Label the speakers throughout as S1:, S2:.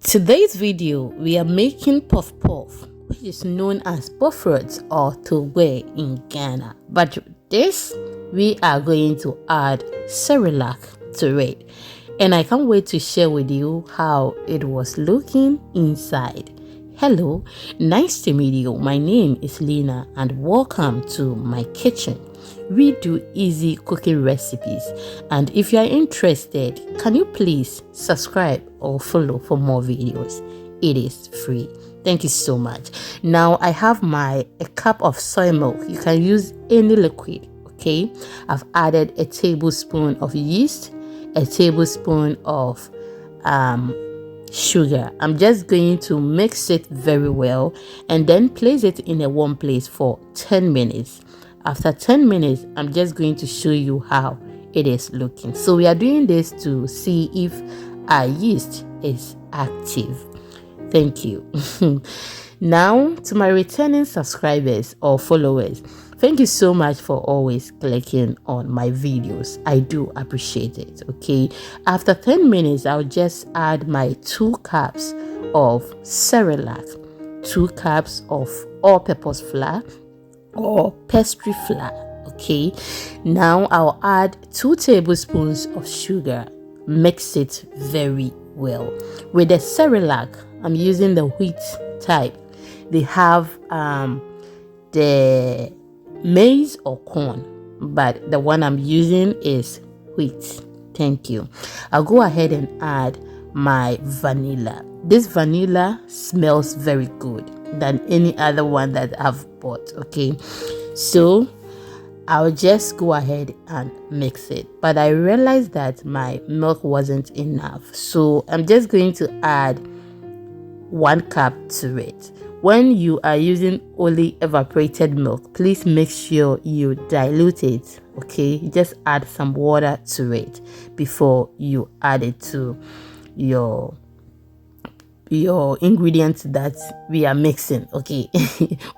S1: Today's video, we are making puff puff, which is known as bofrot or towe in Ghana. But this, we are going to add Cerelac to it. And I can't wait to share with you how it was looking inside. Hello, nice to meet you. My name is Lena and welcome to my kitchen. We do easy cooking recipes, and if you are interested, can you please subscribe or follow for more videos? It is free. Thank you so much. Now I have a cup of soy milk. You can use any liquid. Okay, I've added a tablespoon of yeast, a tablespoon of sugar. I'm just going to mix it very well and then place it in a warm place for 10 minutes. After 10 minutes, I'm just going to show you how it is looking. So we are doing this to see if our yeast is active. Thank you. Now, to my returning subscribers or followers, thank you so much for always clicking on my videos. I do appreciate it. Okay, after 10 minutes, I'll just add my 2 cups of Cerelac, 2 cups of all-purpose flour or pastry flour. Okay, now I'll add 2 tablespoons of sugar. Mix it very well. With the Cerelac, I'm using the wheat type. They have the maize or corn, but the one I'm using is wheat. Thank you. I'll go ahead and add my vanilla. This vanilla smells very good than any other one that I've bought. Okay, so I'll just go ahead and mix it, but I realized that my milk wasn't enough, so I'm just going to add 1 cup to it. When you are using only evaporated milk, please make sure you dilute it. Okay, just add some water to it before you add it to your ingredients that we are mixing. Okay,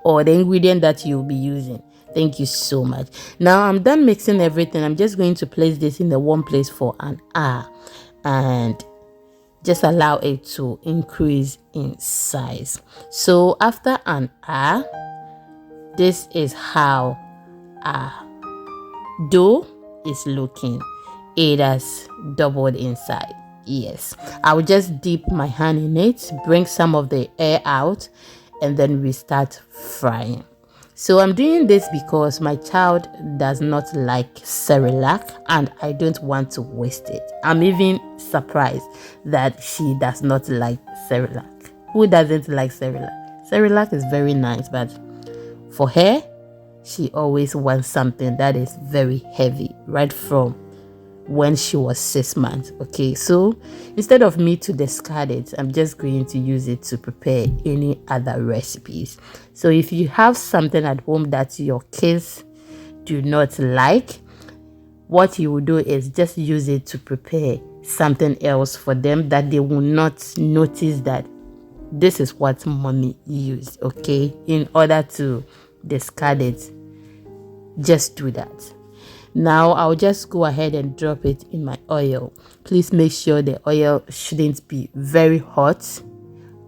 S1: or the ingredient that you'll be using. Thank you so much. Now I'm done mixing everything. I'm just going to place this in the warm place for an hour and just allow it to increase in size. So after an hour, this is how our dough is looking. It has doubled inside. Yes, I will just dip my hand in it, bring some of the air out, and then we start frying. So I'm doing this because my child does not like Cerelac and I don't want to waste it. I'm even surprised that she does not like Cerelac. Who doesn't like Cerelac? Cerelac is very nice, but for her, she always wants something that is very heavy right from when she was 6 months. Okay, so instead of me to discard it, I'm just going to use it to prepare any other recipes. So if you have something at home that your kids do not like, what you will do is just use it to prepare something else for them that they will not notice that this is what mommy used. Okay, in order to discard it, just do that. Now I'll just go ahead and drop it in my oil. Please make sure the oil shouldn't be very hot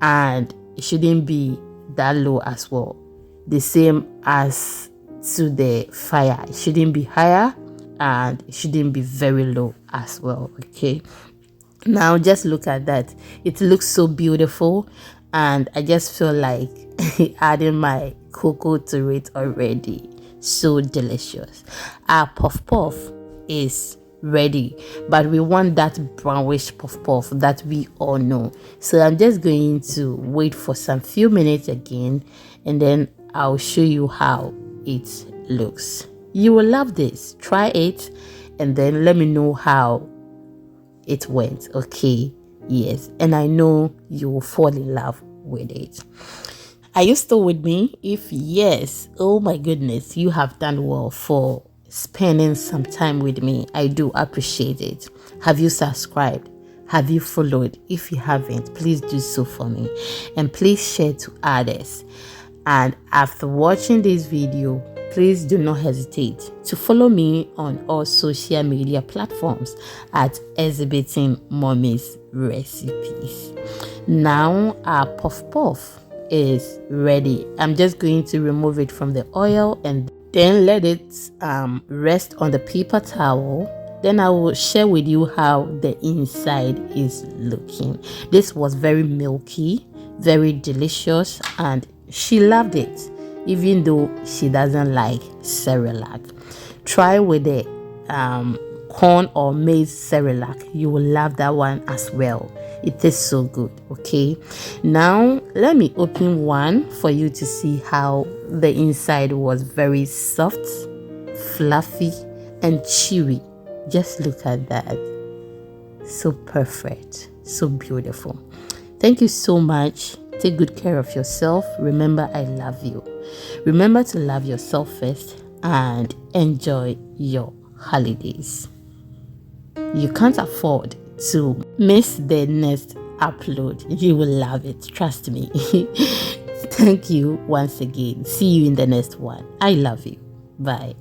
S1: and it shouldn't be that low as well. The same as to the fire. It shouldn't be higher and it shouldn't be very low as well. Okay, now just look at that. It looks so beautiful and I just feel like adding my cocoa to it already. So delicious. Our puff puff is ready, but we want that brownish puff puff that we all know. So I'm just going to wait for some few minutes again and then I'll show you how it looks. You will love this. Try it and then let me know how it went. Okay, yes, and I know you will fall in love with it. Are you still with me? If yes, oh my goodness, you have done well for spending some time with me. I do appreciate it. Have you subscribed? Have you followed? If you haven't, please do so for me. And please share to others. And after watching this video, please do not hesitate to follow me on all social media platforms at Exhibiting Mommy's recipes. Now our puff puff is ready. I'm just going to remove it from the oil and then let it rest on the paper towel. Then I will share with you how the inside is looking. This was very milky, very delicious, and she loved it, even though she doesn't like Cerelac. Try with the corn or maize Cerelac. You will love that one as well. It tastes so good. Okay, now let me open one for you to see how the inside was very soft, fluffy, and chewy. Just look at that. So perfect, so beautiful. Thank you so much. Take good care of yourself. Remember, I love you. Remember to love yourself first and enjoy your holidays. You can't afford to miss the next upload. You will love it, trust me. Thank you once again. See you in the next one. I love you. Bye.